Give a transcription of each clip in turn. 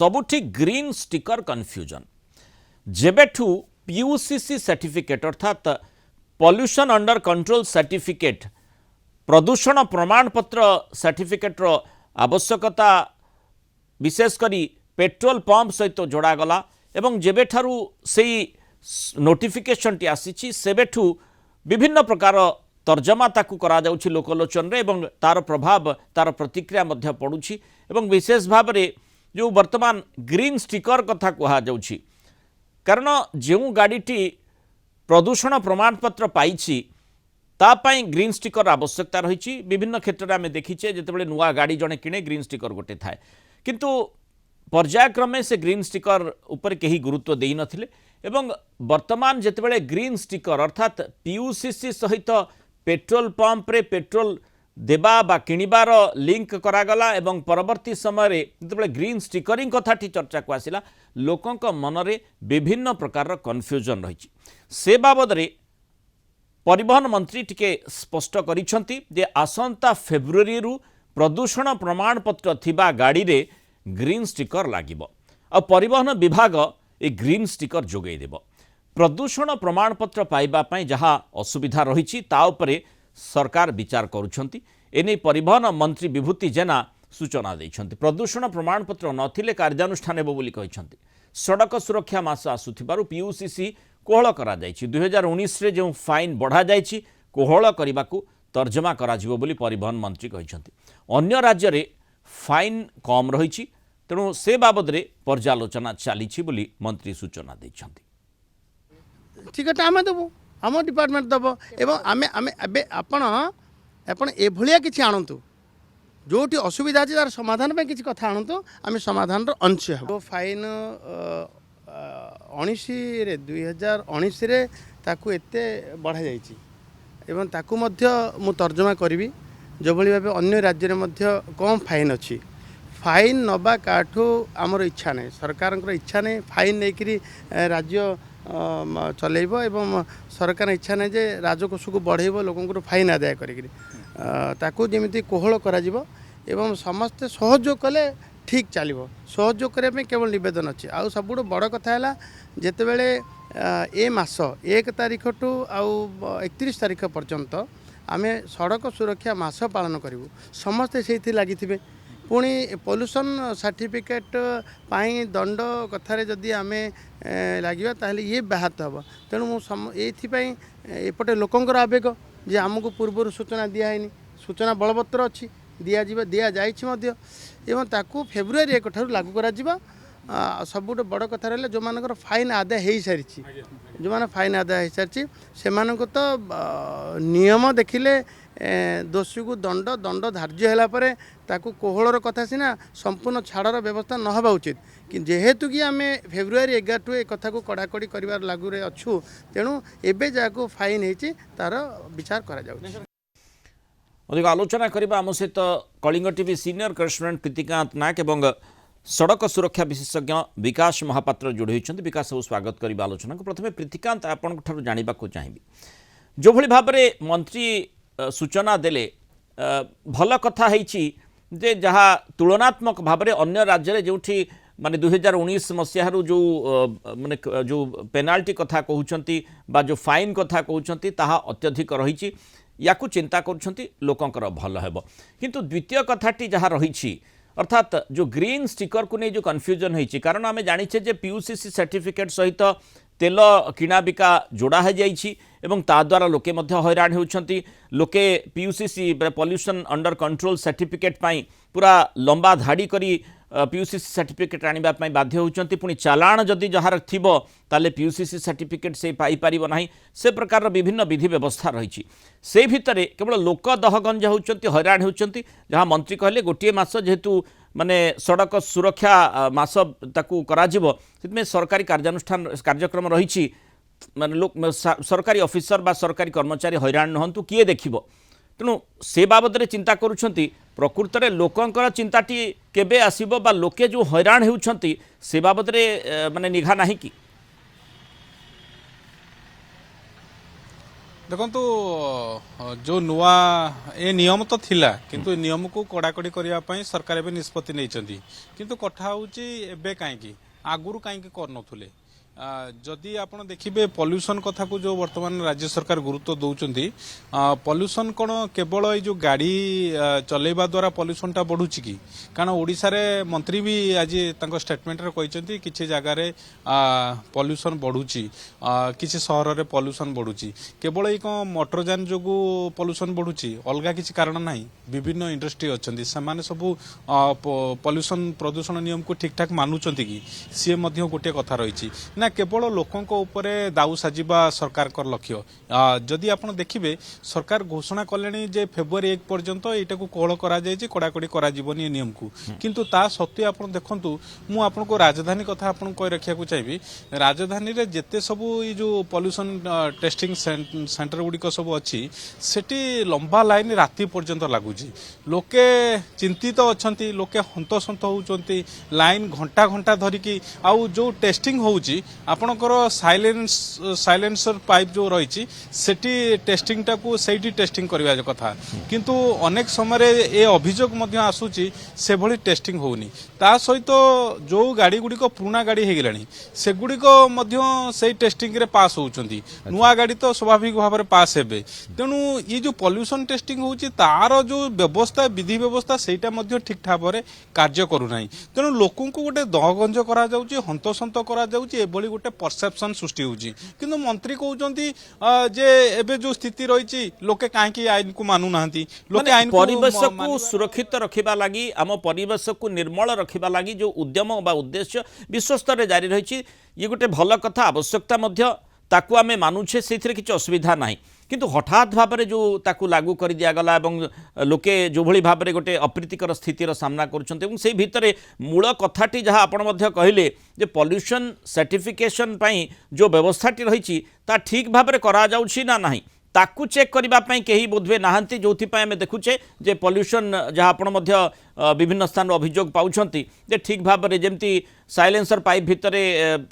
सबुठी green sticker confusion जेबेठू पीयूसीसी certificate अर्थात pollution under control certificate प्रदूषण प्रमाणपत्र सर्टिफिकेट रो आवश्यकता विशेषकर पेट्रोल पंप सहित जोड़ागला एवं जेबेठारू सेई नोटिफिकेशन टी आसीछि सेबेठू विभिन्न प्रकार तर्जमा ताकू करा जाउछि लोकलोचन रे एवं तार प्रभाव तार प्रतिक्रिया मध्य पड़ुछि एवं विशेष भाव रे जो वर्तमान ग्रीन स्टिकर कथा कहा जाउछि कारण जो गाड़ीटी प्रदूषण प्रमाणपत्र पाइछि तापाई ग्रीन स्टिकर आवश्यकता रही विभिन्न क्षेत्र में आम देखीचे जितेबाला नुआ गाड़ी जड़े किणे ग्रीन स्टिकर गोटे थाए किंतु पर्यायक्रमे से ग्रीन स्टिकर उपर कहीं गुरुत्व दे नथिले एवं वर्तमान जितेबाला ग्रीन स्टिकर अर्थात पीयूसीसी सहित पेट्रोल पंप रे पेट्रोल देबा बा किणिबार लिंक करागला एवं परवर्ती समय जितेबाला ग्रीन स्टिकरिंग कथाटी चर्चा को आसिला लोकंक मनरे विभिन्न प्रकार कन्फ्यूजन रही से बाबद रे परिवहन मंत्री टिके स्पष्ट करिसंती जे आसंता फेब्रुआरी रु प्रदूषण प्रमाणपत्र थिबा गाड़ी रे ग्रीन स्टिकर लागिबो आ परिवहन विभाग ए ग्रीन स्टिकर जोगै देबो प्रदूषण प्रमाणपत्र पाइबा पई जहाँ असुविधा रही ता उपरे सरकार विचार करुछंती एने परिवहन मंत्री विभूति जेना सूचना दैछंती प्रदूषण प्रमाणपत्र नथिले कार्यानुष्ठान हेबो बोली कहिसंती सड़क सुरक्षा मास आसुथिबारु पीयूसीसी कोहल करा जायछि 2019 रे जो फाइन बढ़ा जायछि कोहल करबाकू तर्जमा करा जिवो बोली परिवहन मंत्री कहिसंती अन्य राज्य रे फाइन कम रहिछि तेणु से बाबद रे पर्यालोचना चलीछि बोली मंत्री सूचना दैछंती टिकट आम देवु आम डिपार्टमेंट दब एवं आम आम आपण आपण एभलिया किछि आणंतु जोटी असुविधा अछि तार समाधान पे किछि कथा आणंतु आम समाधान रो अंश हो फाइन 19 रे 2019 रे ताकू एते बढ़ा जायछि एवं ताकू मध्य मु तर्जमा करबी जो भली भाबे अन्य राज्य रे मध्य कम फाइन अछि फाइन नबा काठू आमर इच्छा नहीं सरकार इच्छा नहीं फाइन नहीं राज्य चलेब एवं सरकार इच्छा नहीं जे राजकोष को बढ़ेब लोक फाइन आदाय करी जमी कोहल करा एवं समस्ते सहयोग कले ठीक चलो सहयोग करने केवल नवेदन अच्छी आउ सब बड़ कथा है जिते बड़े ए मास 1 तारिख टू आउ 31 तारिख पर्यंत आम सड़क सुरक्षा मास पालन करूँ समस्ते से लगी पुणी पॉल्यूशन सर्टिफिकेट पाई दंड कथार जदि आम लगे ताहले ये ब्याहत हम तेणु मुझे लोकंर आवेग जे आमको पूर्व सूचना दिहनी सूचना बलवत्तर अच्छी दि जाइए एवं ताकू फेब्रुआरी 1 ठारू लागू करा सबुठ बड़ कथा रहा जो मानकर फाइन आदाय हो सारी जो मैंने फाइन आदाय हो सारी से तो नियम देखिले दोषी को दंड दंड धार्य है ताकू कोहलर कथा सीना संपूर्ण छाड़र व्यवस्था न होगा उचित कि जेहेतु कि आम फेब्रुआरी 11 टू एक कथा को कड़ाकड़ी कर लागू अच्छु तेणु एबे जहाँ फाइन होती तार विचार करा अधिक आलोचना करबा आम सहित Kalinga TV senior correspondent Pritikant Nayak एवं सड़क सुरक्षा विशेषज्ञ विकास महापात्र जोड़ी होती विकास सब स्वागत करबा आलोचना को प्रथमे प्रीतिकांत आपन ठारू जानिबा को चाहिबी जो भली भाव में मंत्री सूचना देले भल कथा है जे जहाँ तुलनात्मक भाव में अन्य राज्य में जो माने 2019 मसीह जो माने जो पेनाल्टी कथा कहउछंती बा जो फाइन कथा कहउछंती ताहा अत्यधिक रही या चिंता करुछंती लोकंकर भल हेबो किंतु द्वितीय कथाटी जहाँ रही अर्थात जो ग्रीन स्टिकर को नहीं जो कन्फ्यूजन होती कारण आम जाचे जे पीयूसीसी सर्टिफिकेट सहित तेल किणा बिका जोड़ा हो जाइछि एवं ता द्वारा लोके मध्य हैरान होउछंती लोके पीयूसीसी पॉल्यूशन अंडर कंट्रोल सर्टिफिकेट पाई पूरा लंबा धाड़ी करी पीयूसीसी सर्टिफिकेट आनिबा पाई बाध्य होउछंती पुणी चालाण जदि जहार थिबो ताले पीयूसीसी सर्टिफिकेट से पाई पारिबो नाही से प्रकार विभिन्न विधि व्यवस्था रही से भितरे केवल लोक दहगंज होउछंती हैरान होउछंती जहाँ मंत्री कहले गोटे मास जेहेतु माने सड़क सुरक्षा मास ताकू कराजिबो सेतमे सरकारी कार्यानुष्ठान कार्यक्रम रही माने लोक सरकारी ऑफिसर बा सरकारी कर्मचारी हैरान नहंतु किए देखिबो तेणु से बाबद रे चिंता करुछंती प्रकृत रे लोकंकर चिंताटी केबे आसीबो बा लोके जो हैरान हेउछंती से बाबद रे माने निघा नाही कि ଦେଖନ୍ତୁ जो नुआ ए नियम तो थिला किंतु नियम को कड़ाकड़ी करने ପାଇଁ सरकार ଏବେ ନିଷ୍ପତ୍ତି ନେଇଛନ୍ତି କିନ୍ତୁ କଥା ହେଉଛି ଏବେ କାହିଁକି ଆଗରୁ କାହିଁକି କରୁନଥିଲେ जदि आपण देखिए पॉल्यूशन कथा को जो वर्तमान राज्य सरकार गुरुत्व दौरान पॉल्यूशन कौन केवल ये जो गाड़ी चलेबा द्वारा पॉल्यूशन टा बढ़ुची कि कारण ओडिशा रे मंत्री भी आज स्टेटमेंट रे कहते किसी जगार पॉल्यूशन बढ़ुची किसी सहर रे पॉल्यूशन बढ़ुची केवल ये कौन मोटरजान जो पॉल्यूशन बढ़ुची अलग किसी कारण ना विभिन्न इंडस्ट्री अच्छा से सब पॉल्यूशन प्रदूषण नियम को ठीक ठाक मानुंट कि सी गोटे कथा रही ना केवल लोकों उपरे दाऊ साजिबा सरकार लक्ष्य जदि आप देखिए सरकार घोषणा कले जे फेब्रुआरी 1 पर्यंत यहाँ को कोहल कड़ाकड़ी कर नियम को किंतु ता सत्वे आप देखु मु आपको राजधानी कथा आपको कही रखा चाहिए राजधानी रे जेते सब ये जो पॉल्यूशन टेस्टिंग सेंटर गुड़िक सब अच्छी सेठी लंबा लाइन राति पर्यंत लगुच लोके चिंतित अच्छा लोके हंतसंत होती लाइन घंटा घंटा धरिकी आउ जो टेस्टिंग होउची आपणकर साइलेंसर पाइप जो रही सेठी टेस्टिंग टाकू सेठी टेस्टिंग करवा कथा किंतु अनेक समय ए अभियोग आसूची से भली टेस्टिंग होनी ता सहित जो गाड़ी गुड़िक पुराना गाड़ी हो गलानी से गुड़िक से टेस्टिंग रे पास होउचंती नुआ गाड़ी तो स्वाभाविक भाव में पास हेबे तेणु ये जो पॉल्यूशन टेस्टिंग होउची तार जो व्यवस्था विधि व्यवस्था सेटा ठीक ठाक भाव कार्य करूना तेणु लोकों को गोटे दहगंज करा जाउची हंतसंत करा जाउची एभली गोटे परसेप्शन सृष्टि होउची किंतु मंत्री कहउचंती जे एबे जो स्थिति रही लोके काहेकि आईन को मानु नाहंती लोके आईन परिवेश को सुरक्षित रखिबा लागि आम परिवेश को निर्मल रखिबा लागि जो उद्यम बा उद्देश्य विश्वस्तर जारी रही ये गोटे भल कथा आवश्यकता मध्य ताकू आमे मानुछे से किसी असुविधा ना किंतु हठात भाव में जो ताकू लागू कर दिगला लोके जो भली भाव में गोटे अप्रीतिकर स्थितिर सामना कर भितर मूल कथाटी जहाँ आपण कहले जे पॉल्यूशन सर्टिफिकेशन जो व्यवस्थाटी रही ठीक भाव में करा जाउछि ना नहीं ताकू चेक करने कहीं बोधवे नहांती जो आम देखुचे जे पॉल्यूशन जहाँ आपण विभिन्न स्थान अभियोग पाँच जे ठीक भाव में जमती साइलेंसर पाइप भितर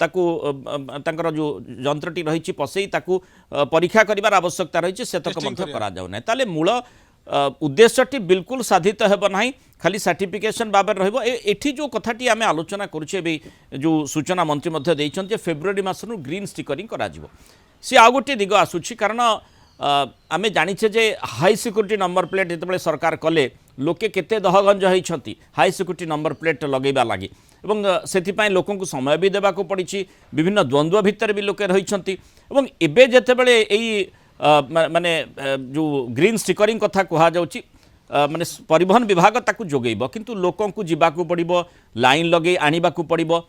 तांकर जो यंत्रटी रही पसई ताकू परीक्षा करार आवश्यकता रही सेतक करा जाऊ ना ताले मूल उद्देश्यटी बिल्कुल साधित हेब ना खाली सर्टिफिकेशन बाबर रहिबो एठी जो कथाटी आम आलोचना करुचे जो सूचना मंत्री देइछन जे फेब्रुआरी मासनु ग्रीन स्टिकरिंग करा जिवो सी आ गोटे दिग आसुछि कारण आम जाचे जे हाई सिक्यूरीटी नंबर प्लेट जिते सरकार कले लोके केते दहगंज होती हाई सिक्यूरीटी नंबर प्लेट लगेबा लगी से लोक समय भी देवाक पड़ी विभिन्न द्वंद्व भितर भी लोके रही एबे जेतेबेले एई माने जो ग्रीन स्टिकरिंग कथा कहा जाउची माने परिवहन विभाग ताकू जोगेब किंतु लोकों को जीवाकू पड़िबो लाइन लगे आनिबाकू पड़िबो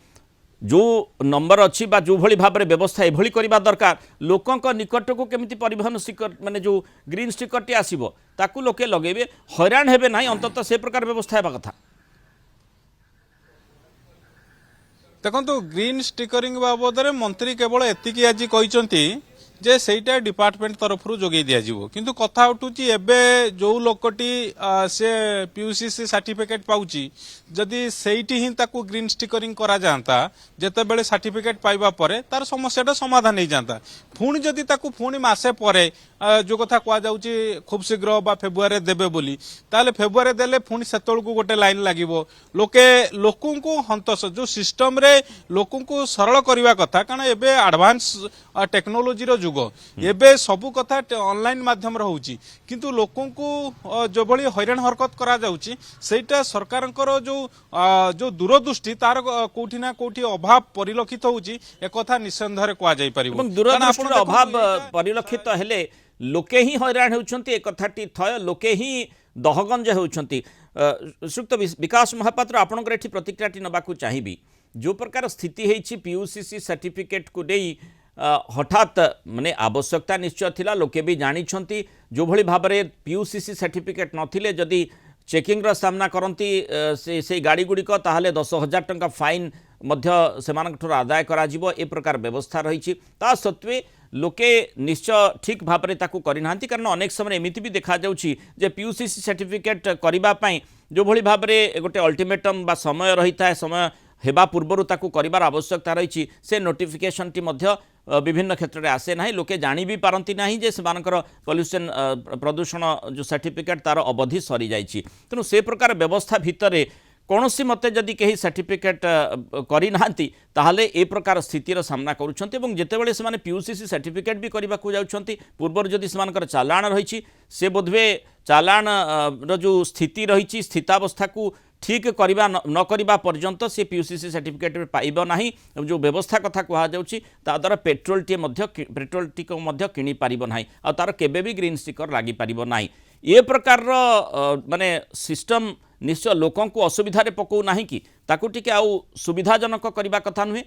जो नंबर अच्छी बा जो भली भाव में व्यवस्था एभली करबा दरकार लोकों निकट को केमिति परिवहन स्टिकर माने जो ग्रीन स्टिकर टी आसीबो ताकू लोके लगेबे हैरान हेबे नाही अंततः से प्रकार व्यवस्था हेबा कथा देखो ग्रीन स्टिकरिंग बाबद मंत्री केवल एतिकी आज कहते जे सेटा डिपार्टमेंट तरफ जोगे दिया जिवो किंतु कथा उठुची एबे जो लोकटी से पीयूसीसी सर्टिफिकेट पाउची जदि सेठी ही ताकू ग्रीन स्टिकरिंग करा जाता जेते बेले सर्टिफिकेट पाइबा परे तार समस्याटा समाधान हो जाता पुणी जदि ताकू पुणी मासे परे जो कथा कह जाउची खूब शीघ्र बा फेब्रुआरी देबे बोली ताले फेब्रुआरी देले पुणी सेतल को गोटे लाइन लागिवो लोके लोकों को हंतस जो सिस्टम रे लोकों को सरल करबा कथा कारण एबे एडवांस टेक्नोलोजी रो जुग एबे सबु कथा ऑनलाइन माध्यम रहउची किंतु लोकों को जो भली हैरान हरकत करा जाउची सेटा सरकारकर जो दूरदृष्टि तार कोठी ना कोठी अभाव परिलक्षित होउची एक कथा निसंदेह कह जाई परिबो दूरदृष्टि अभाव परिलक्षित हेले लोके ही हैरान होउछंती एक कथाटी थय लोके ही दहगंज होउछंती श्रीयुक्त विकास महापात्र आपनकर एठी प्रतिक्रियाटी नबाकू चाहिबी जो प्रकार स्थिति है पीयूसीसी सर्टिफिकेट को नहीं हठात माने आवश्यकता निश्चय थिला लोके भी जानी जो भली भाव में पीयूसीसी सर्टिफिकेट नथिले जदि चेकिंग रा सामना करती से गाड़ी गुड़िक ताहले 10,000 टंका फाइन मध्य से आदाय करा जिवो ए प्रकार व्यवस्था रही ता सत्वे लोके निश्चय ठीक भाव में ताकू करना कारण अनेक समय एमती भी देखा जाउची जे पीयूसीसी सर्टिफिकेट करने जो भली भाव में गोटे अल्टीमेटम बा समय रही था समय हेबा पूर्वर ताकू करिबार आवश्यकता रही से नोटिफिकेशन टी मध्य विभिन्न क्षेत्र में आसे ना लोके जानी भी पारती ना जे से पॉल्यूशन प्रदूषण जो सर्टिफिकेट तार अवधि सरी जाइए तेणु से प्रकार व्यवस्था भितर कौन मते जदि कहीं सर्टिफिकेट करना ताहले ए प्रकार स्थितिर सामना करुँच जितेबाला से पीयूसीसी सर्टिफिकेट भी करने को जाऊँच पूर्वर जदि से चालाण रही से बोधवे चालाण जो स्थिति रही स्थितावस्था को ठीक करवा न करवा पर्यंत सी पीयूसीसी सर्टिफिकेट पाइब ना जो व्यवस्था कथा कहुच्छी द्वारा पेट्रोल टी किणी पारिब ना आ तार केबे भी ग्रीन स्टिकर लगी पारिब ना ये प्रकार माने सिस्टम निश्चय लोकों को असुविधा पकौ ना कि ताकू टिके आउ सुविधाजनक करने कथा नुहे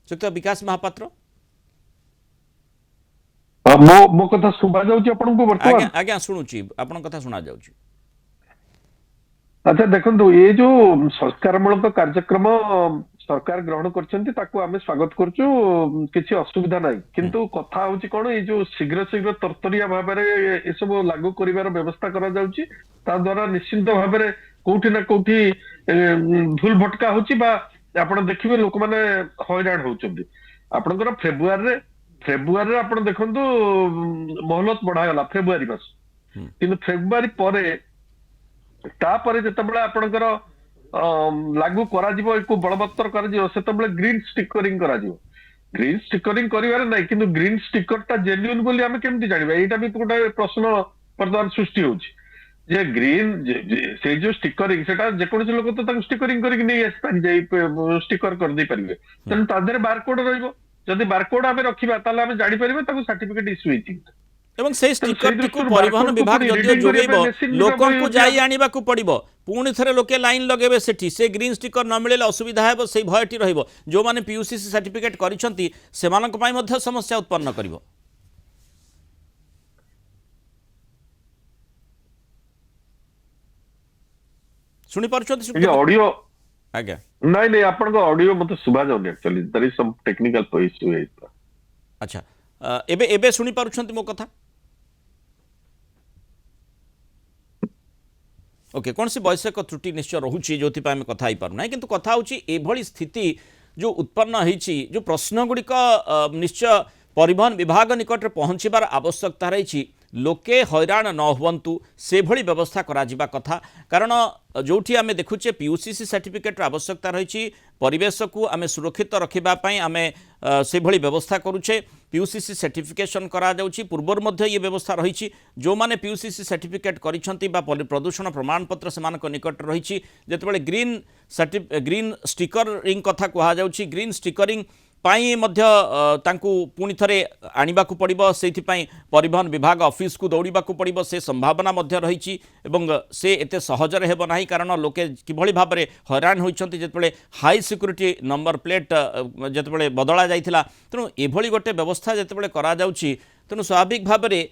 श्रीयुक्त विकास महापात्र मो कथा सुबा जाउची आपनको वर्तमान आज्ञा आज्ञा शुणुची आपण कथा सुना जाउची अच्छा देखंतु ये जो संस्कारमूलक कार्यक्रम सरकार ग्रहण करछंती ताकू आमे स्वागत करछु किछि असुविधा नाही किंतु कथा होची कोन ये जो शीघ्र शीघ्र तरतरिया भाबरे ए सब लागू करिवार व्यवस्था करा जाउची ता द्वारा निश्चित भाबरे कोठी ना कोठी धूल भटका होची बा आपण देखिबे लोक माने हैरान होचंदी आपनकर फेब्रुआरी रे आपण देखंतु मोहलत बढ़ा गला फेब्रुआरी मास किंतु फेब्रुआरी परे तापरे जेतेबेला आपनकर लागू करा जीवो एको बलवत्तर करा जीवो सेतेबेला ग्रीन स्टिकरिंग करा जीवो ग्रीन स्टिकरिंग करिवार नै किंतु ग्रीन स्टिकर ता जेन्युइन बोली हमें केमति जानिबा एटा भी गोटे प्रश्न वर्तमान सृष्टि होची जे ग्रीन से जो स्टिकरिंग सेटा जे कोन लोक तो ताक स्टिकरिंग करके नै आस पारि जाई स्टिकर कर दे परिबे तन तादर बारकोड रहइबो जदि बारकोड आमे रखिबा ताले आमे जानि परिबे ताको सर्टिफिकेट इश्यू हेची एवं से स्टिकर टी को परिवहन विभाग जदियो जोगेबो लोकों को जाई आनिबा को पड़िबो पुणी थरे लोके लाइन लगेबे सेठी से ग्रीन स्टिकर न मिले असुविधा हेबो से भयटी रहइबो जो माने पीयूसीसी सर्टिफिकेट करिसंती सेमानक पई मध्ये समस्या उत्पन्न करिवो सुनि पारछंती ऑडियो आज्ञा नहीं नहीं आपन को ऑडियो मते सुबा जाउनी actually there is some technical issue है अच्छा एबे एबे सुनि पारुछंती मो कथा ओके कौन सी वैश्विक त्रुटि निश्चय रोचे जो आम कथा हो पारना किंतु कथा होची स्थिति जो उत्पन्न होती जो प्रश्न गुड़िक निश्चय परिवहन विभाग निकट पहुँचबार आवश्यकता रही लोके हैरान न हुंतु से भली व्यवस्था करा जिबा कथा कारण जोठी आमे देखुचे पीयूसीसी सर्टिफिकेट आवश्यकता रही परिवेश को आमे सुरक्षित रखिबा आमे से भली व्यवस्था करूचे पीयूसीसी सर्टिफिकेशन करा जाउची पूर्वर मध्य ये व्यवस्था रही जो माने पीयूसीसी सर्टिफिकेट करिसंती बा प्रदूषण प्रमाणपत्र सेमानक निकट रही जेतेबेले ग्रीन स्टिकरिंग कथा कहा जाउची ग्रीन स्टिकरिंग पाई मध्य तांकु पुणी थरे आनिबा को पड़िबो सेथिपाई परिवहन विभाग ऑफिस को दौड़िबा को पड़िबो से संभावना मध्य रही एवं से एते सहजरे हेबो नाही कारण लोके किभଳି भाबरे हैरान होइछंती जेतेबेले हाई सिक्यूरिटी नंबर प्लेट जेतेबेले बदला जाइथिला तेणु एभଳି गोटे व्यवस्था जेतेबेले करा जाउची तेणु स्वाभाविक भाबरे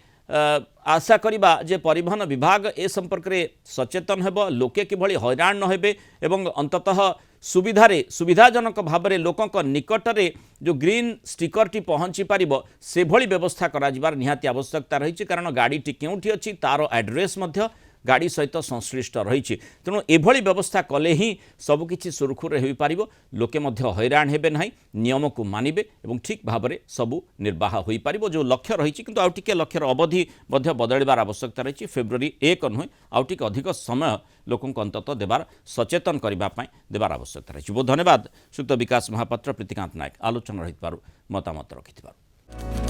आशा करिबा जे परिवहन विभाग ए संपर्क में सचेतन हेबो लोके किभଳି हैरान न हेबे एवं अंततः सुविधाजनक भाव में लोकों निकटरे जो ग्रीन स्टिकर टी पहुँची पारिबो से भली व्यवस्था करा जिबार निहाती आवश्यकता रही कारण गाड़ी टी केउठी अछि तार एड्रेस मध्य गाड़ी सहित संश्लिष्ट रही तेणु एभली व्यवस्था कले ही सबकिछि सुरखुरे हो पारिबो लोके मध्य हैरान हेबे नाही नियम को मानिबे एवं ठीक भाव में सबू निर्वाह हो पारिबो जो लक्ष्य रही किंतु आउ टिके लक्ष्यर अवधि मध्य बदलिबार आवश्यकता रही फेब्रुआरी 1 नुहे आउ टिके अधिक समय लोकों अंतत देवार सचेतन करने देवार आवश्यकता रही बहुत धन्यवाद श्रीयुक्त विकास महापात्र प्रीतिकांत नायक आलोचना रही मतामत रखि।